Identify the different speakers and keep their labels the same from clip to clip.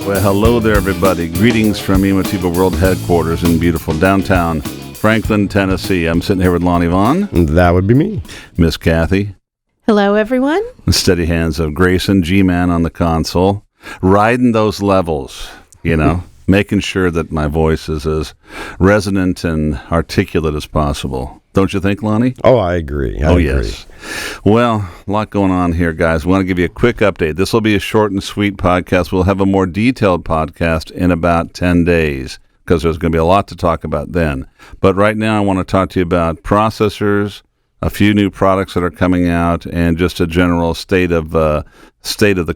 Speaker 1: Well, hello there, everybody. Greetings from Emotiva World Headquarters in beautiful downtown Franklin, Tennessee. I'm sitting here with Lonnie Vaughn.
Speaker 2: That would be me.
Speaker 1: Miss Cathy.
Speaker 3: Hello, everyone.
Speaker 1: The steady hands of Grayson, G-Man on the console. Riding those levels, you know, making sure that my voice is as resonant and articulate as possible. Don't you think, Lonnie?
Speaker 2: Oh, I agree. I agree.
Speaker 1: Yes. Well, a lot going on here, guys. We want to give you a quick update. This will be a short and sweet podcast. We'll have a more detailed podcast in about 10 days because there's going to be a lot to talk about then. But right now, I want to talk to you about processors, a few new products that are coming out, and just a general state of the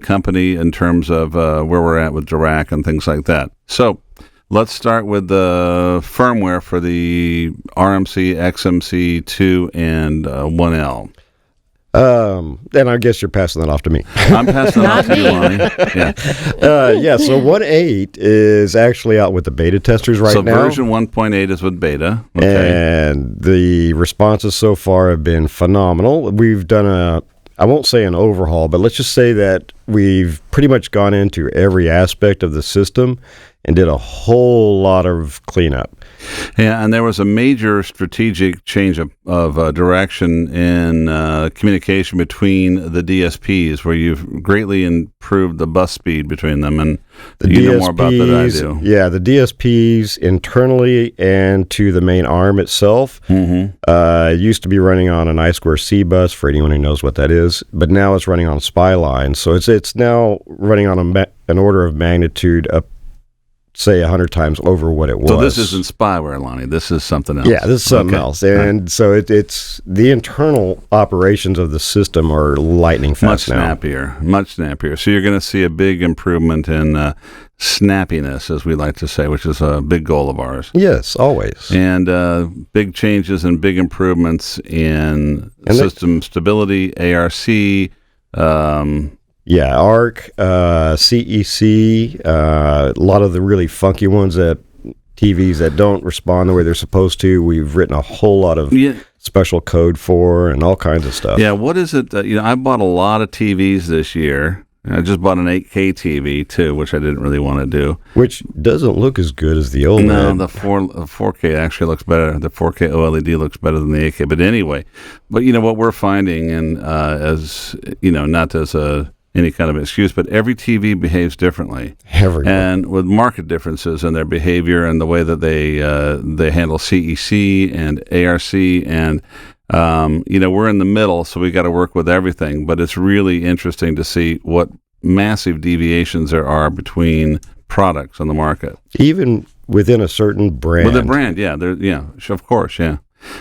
Speaker 1: company in terms of where we're at with Dirac and things like that. So let's start with the firmware for the RMC, XMC 2, and 1L.
Speaker 2: And I guess you're passing that off to me.
Speaker 1: I'm passing it off to you, Lonnie. Yeah.
Speaker 2: So 1.8 is actually out with the beta testers right now.
Speaker 1: So version 1.8 is with beta. Okay.
Speaker 2: And the responses so far have been phenomenal. We've done I won't say an overhaul, but let's just say that we've pretty much gone into every aspect of the system and did a whole lot of cleanup.
Speaker 1: Yeah, and there was a major strategic change of direction in communication between the DSPs, where you've greatly improved the bus speed between them, and you know more about that than I do.
Speaker 2: Yeah, the DSPs internally and to the main ARM itself used to be running on an I2C bus, for anyone who knows what that is, but now it's running on SPI lines, so it's now running on an order of magnitude up, say 100 times over what it was.
Speaker 1: So this isn't spyware, Lonnie. This is something else.
Speaker 2: Yeah, this is something else. And so it's the internal operations of the system are lightning fast
Speaker 1: Much snappier. So you're going to see a big improvement in snappiness, as we like to say, which is a big goal of ours.
Speaker 2: Yes, always.
Speaker 1: And big changes and big improvements in system stability, ARC,
Speaker 2: ARC, CEC, a lot of the really funky ones that TVs that don't respond the way they're supposed to, we've written a whole lot of special code for and all kinds of stuff.
Speaker 1: Yeah, what is it? I bought a lot of TVs this year. I just bought an 8K TV, too, which I didn't really want to do.
Speaker 2: Which doesn't look as good as the OLED.
Speaker 1: No, the 4K actually looks better. The 4K OLED looks better than the 8K. But anyway, what we're finding, and as, not as any kind of excuse, but every TV behaves differently. And with market differences in their behavior and the way that they handle CEC and ARC, and we're in the middle, so we got to work with everything. But it's really interesting to see what massive deviations there are between products on the market,
Speaker 2: even within a certain brand.
Speaker 1: With a brand, of course, yeah.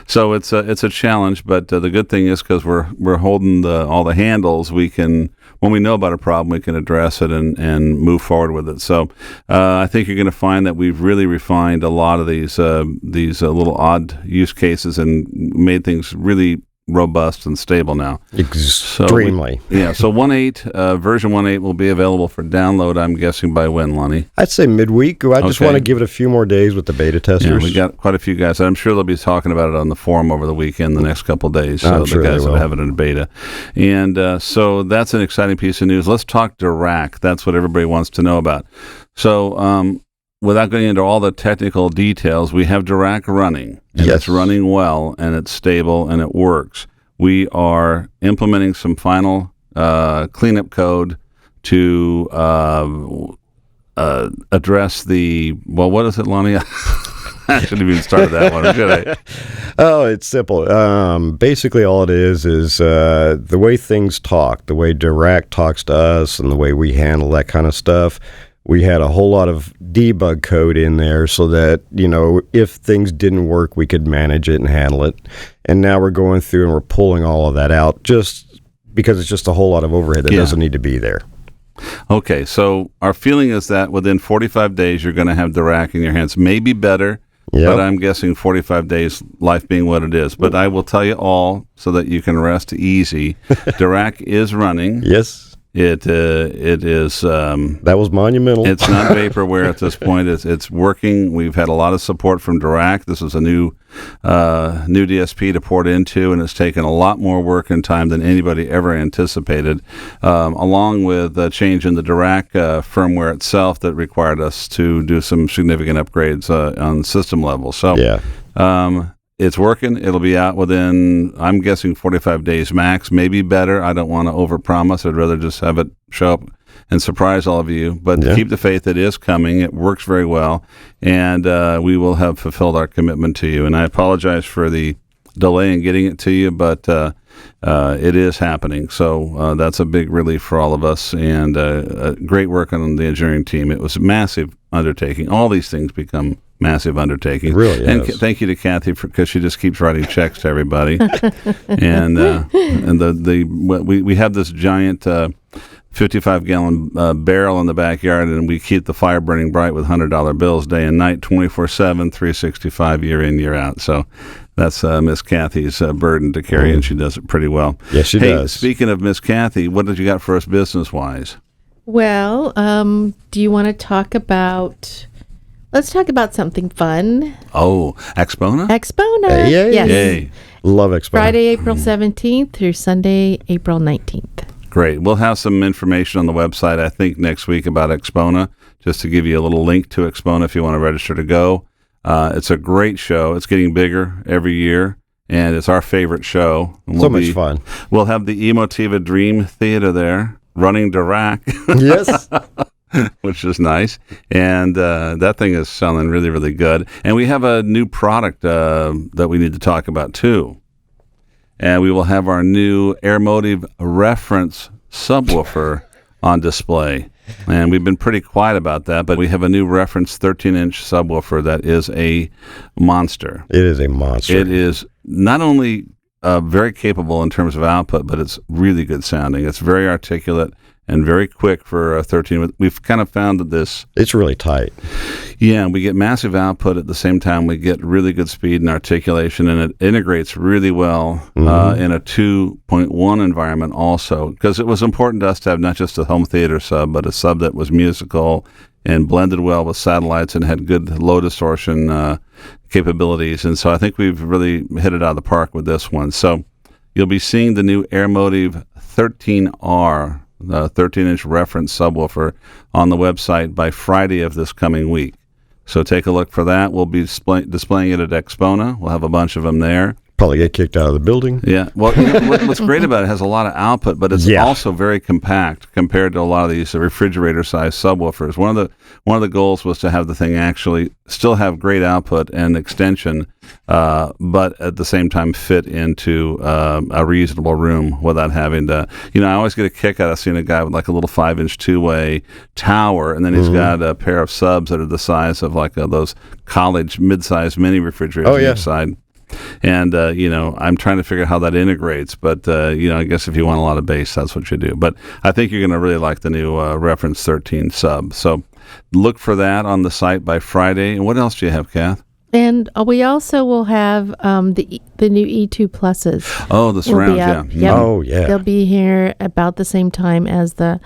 Speaker 1: So it's a challenge, but the good thing is because we're holding all the handles, we can, when we know about a problem, we can address it and move forward with it. So I think you're going to find that we've really refined a lot of these little odd use cases and made things really robust and stable now.
Speaker 2: Extremely.
Speaker 1: So 1.8, version 1.8 will be available for download, I'm guessing, by when, Lonnie?
Speaker 2: I'd say midweek. I just want to give it a few more days with the beta testers.
Speaker 1: Yeah, we got quite a few guys. I'm sure they'll be talking about it on the forum over the weekend, the next couple of days. So the guys will have it in beta. And so that's an exciting piece of news. Let's talk Dirac. That's what everybody wants to know about. So without going into all the technical details, we have Dirac running, and it's running well, and it's stable, and it works. We are implementing some final cleanup code to address what is it, Lonnie? I shouldn't have even started that one, should I?
Speaker 2: Oh, it's simple. Basically, all it is the way things talk, the way Dirac talks to us, and the way we handle that kind of stuff. We had a whole lot of debug code in there so that, if things didn't work, we could manage it and handle it. And now we're going through and we're pulling all of that out just because it's just a whole lot of overhead that doesn't need to be there.
Speaker 1: Okay, so our feeling is that within 45 days, you're going to have Dirac in your hands. Maybe better, but I'm guessing 45 days, life being what it is. But I will tell you all so that you can rest easy. Dirac is running.
Speaker 2: Yes.
Speaker 1: It is.
Speaker 2: That was monumental.
Speaker 1: It's not vaporware at this point. It's working. We've had a lot of support from Dirac. This is a new DSP to port into, and it's taken a lot more work and time than anybody ever anticipated, along with a change in the Dirac firmware itself that required us to do some significant upgrades on system level. So yeah. It's working. It'll be out within, I'm guessing, 45 days max, maybe better. I don't want to overpromise. I'd rather just have it show up and surprise all of you. But keep the faith. It is coming. It works very well. And we will have fulfilled our commitment to you. And I apologize for the delay in getting it to you, but it is happening. So that's a big relief for all of us. And great work on the engineering team. It was a massive undertaking. All these things become massive undertaking.
Speaker 2: Really,
Speaker 1: and thank you to Cathy because she just keeps writing checks to everybody. and we have this giant 55-gallon barrel in the backyard, and we keep the fire burning bright with $100 bills day and night, 24/7, 365, year in, year out. So that's Miss Cathy's burden to carry, and she does it pretty well.
Speaker 2: Yes, she does.
Speaker 1: Speaking of Miss Cathy, what did you got for us business-wise?
Speaker 3: Well, do you want to talk about... Let's talk about something fun.
Speaker 1: Oh, Expona?
Speaker 3: Expona.
Speaker 2: Yay.
Speaker 3: Yes.
Speaker 1: Yay.
Speaker 2: Love Expona.
Speaker 3: Friday, April 17th through Sunday, April 19th.
Speaker 1: Great. We'll have some information on the website, I think, next week about Expona, just to give you a little link to Expona if you want to register to go. It's a great show. It's getting bigger every year, and it's our favorite show. And
Speaker 2: So much fun.
Speaker 1: We'll have the Emotiva Dream Theater there, running Dirac.
Speaker 2: Yes.
Speaker 1: Which is nice. And that thing is selling really, really good. And we have a new product that we need to talk about, too. And we will have our new Emotiva reference subwoofer on display. And we've been pretty quiet about that, but we have a new reference 13-inch subwoofer that is a monster.
Speaker 2: It is a monster.
Speaker 1: It is not only very capable in terms of output, but it's really good sounding. It's very articulate and very quick for 13. We've kind of found that
Speaker 2: it's really tight.
Speaker 1: Yeah, we get massive output at the same time. We get really good speed and articulation, and it integrates really well in a 2.1 environment also, because it was important to us to have not just a home theater sub, but a sub that was musical and blended well with satellites and had good low distortion capabilities. And so I think we've really hit it out of the park with this one. So you'll be seeing the new Emotiva 13R, the 13-inch reference subwoofer, on the website by Friday of this coming week. So take a look for that. We'll be displaying it at Expona. We'll have a bunch of them there.
Speaker 2: Probably get kicked out of the building.
Speaker 1: Yeah. Well, what's great about it has a lot of output, but it's also very compact compared to a lot of these refrigerator-sized subwoofers. One of the goals was to have the thing actually still have great output and extension, but at the same time fit into a reasonable room without having to. I always get a kick out of seeing a guy with like a little 5-inch two-way tower, and then he's got a pair of subs that are the size of like those college mid-sized mini refrigerators on each side. And, I'm trying to figure out how that integrates. But, I guess if you want a lot of bass, that's what you do. But I think you're going to really like the new Reference 13 sub. So look for that on the site by Friday. And what else do you have, Kath?
Speaker 3: And we also will have the new E2 Pluses.
Speaker 1: Oh, the surrounds, yeah.
Speaker 3: Yep.
Speaker 2: Oh, yeah.
Speaker 3: They'll be here about the same time as the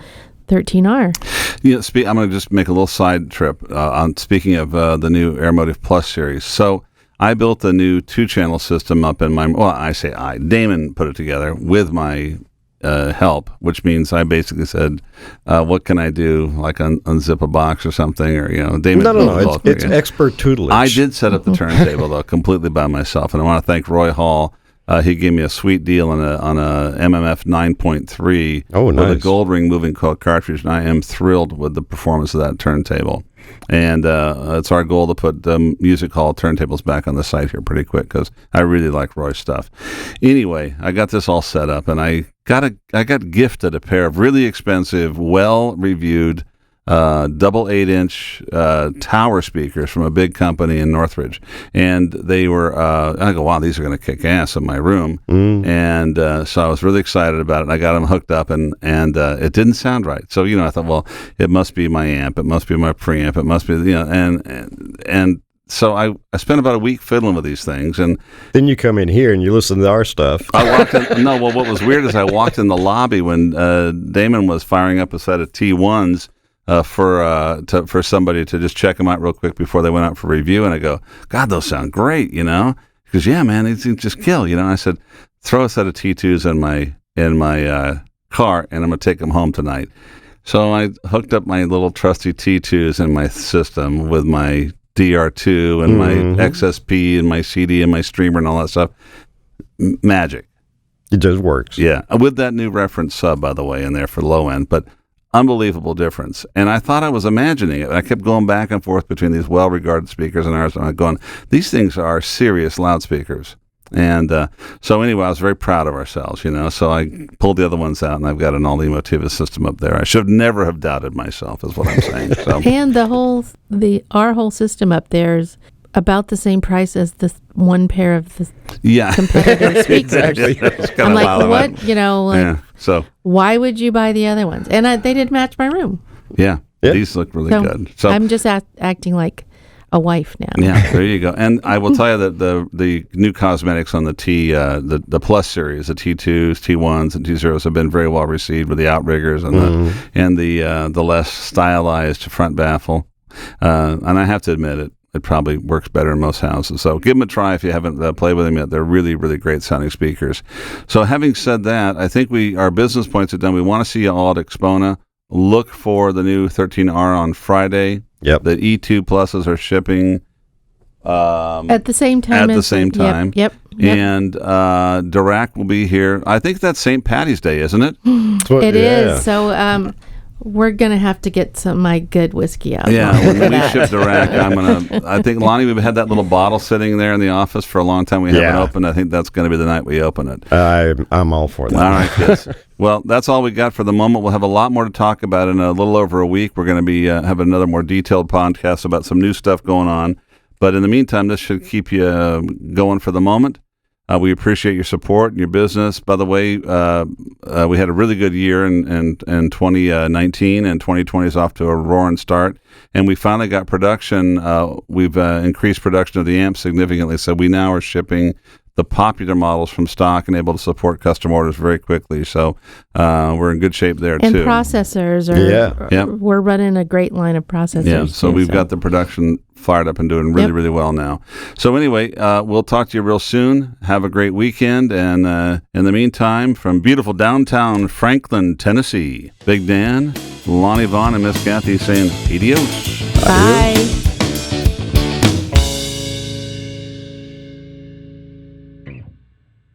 Speaker 3: 13R.
Speaker 1: Yeah, I'm going to just make a little side trip on speaking of the new Emotiva Plus series. So I built the new 2-channel system up in Damon put it together with my help, which means I basically said, what can I do, like unzip a box or something, or, Damon.
Speaker 2: No, it's expert tutelage.
Speaker 1: I did set up the turntable, though, completely by myself, and I want to thank Roy Hall. He gave me a sweet deal on a MMF 9.3 with a gold ring moving coil cartridge, and I am thrilled with the performance of that turntable. And it's our goal to put Music Hall turntables back on the site here pretty quick, because I really like Roy's stuff. Anyway, I got this all set up, and I got gifted a pair of really expensive, well-reviewed double 8-inch tower speakers from a big company in Northridge, and they were I go, wow, these are going to kick ass in my room. And so I was really excited about it, and I got them hooked up, and it didn't sound right. So I thought, well, it must be my amp, it must be my preamp, it must be and so I spent about a week fiddling with these things, and
Speaker 2: Then you come in here and you listen to our stuff.
Speaker 1: I walked in, no, well, what was weird is I walked in the lobby when Damon was firing up a set of T1s for somebody to just check them out real quick before they went out for review, and I go, God, those sound great, you know? He goes, yeah, man, these things just kill, you know? I said, throw a set of T2s in my car, and I'm going to take them home tonight. So I hooked up my little trusty T2s in my system with my DR2 and my XSP and my CD and my streamer and all that stuff. Magic.
Speaker 2: It just works.
Speaker 1: Yeah. With that new reference sub, by the way, in there for low end, but unbelievable difference. And I thought I was imagining it. I kept going back and forth between these well-regarded speakers and ours, and I'm going, these things are serious loudspeakers. And so anyway, I was very proud of ourselves, you know. So I pulled the other ones out, and I've got an all Emotiva system up there. I should never have doubted myself, is what I'm saying. So.
Speaker 3: And our whole system up there is about the same price as the one pair of the competitor speakers.
Speaker 1: Exactly.
Speaker 3: I'm like, what? You know, like,
Speaker 1: yeah. So
Speaker 3: why would you buy the other ones? And they didn't match my room.
Speaker 1: Yeah. These look really good. So
Speaker 3: I'm just acting like a wife now.
Speaker 1: Yeah, there you go. And I will tell you that the new cosmetics on the the Plus series, the T2s, T1s, and T0s have been very well received with the outriggers and the less stylized front baffle. And I have to admit it probably works better in most houses. So give them a try if you haven't played with them yet. They're really, really great sounding speakers. So having said that, I think our business points are done. We want to see you all at Expona. Look for the new 13R on Friday.
Speaker 2: Yep.
Speaker 1: The E2 Pluses are shipping
Speaker 3: at the same time. Yep.
Speaker 1: And Dirac will be here. I think that's St. Patty's Day, isn't it?
Speaker 3: It is. So we're gonna have to get my good whiskey out.
Speaker 1: Yeah, when we ship Dirac, I think Lonnie, we've had that little bottle sitting there in the office for a long time. We haven't opened. I think that's going to be the night we open it.
Speaker 2: I'm all for that.
Speaker 1: All right, kids. Well, that's all we got for the moment. We'll have a lot more to talk about in a little over a week. We're going to be have another more detailed podcast about some new stuff going on. But in the meantime, this should keep you going for the moment. We appreciate your support and your business. By the way, we had a really good year in 2019, and 2020 is off to a roaring start. And we finally got production. We've increased production of the amps significantly, so we now are shipping the popular models from stock and able to support custom orders very quickly. So we're in good shape there,
Speaker 3: and
Speaker 1: too.
Speaker 3: And processors we're running a great line of processors.
Speaker 1: Yeah, so we've got the production fired up and doing really, really well now. So anyway, we'll talk to you real soon. Have a great weekend. And in the meantime, from beautiful downtown Franklin, Tennessee, Big Dan, Lonnie Vaughn, and Miss Cathy saying adios.
Speaker 3: Bye.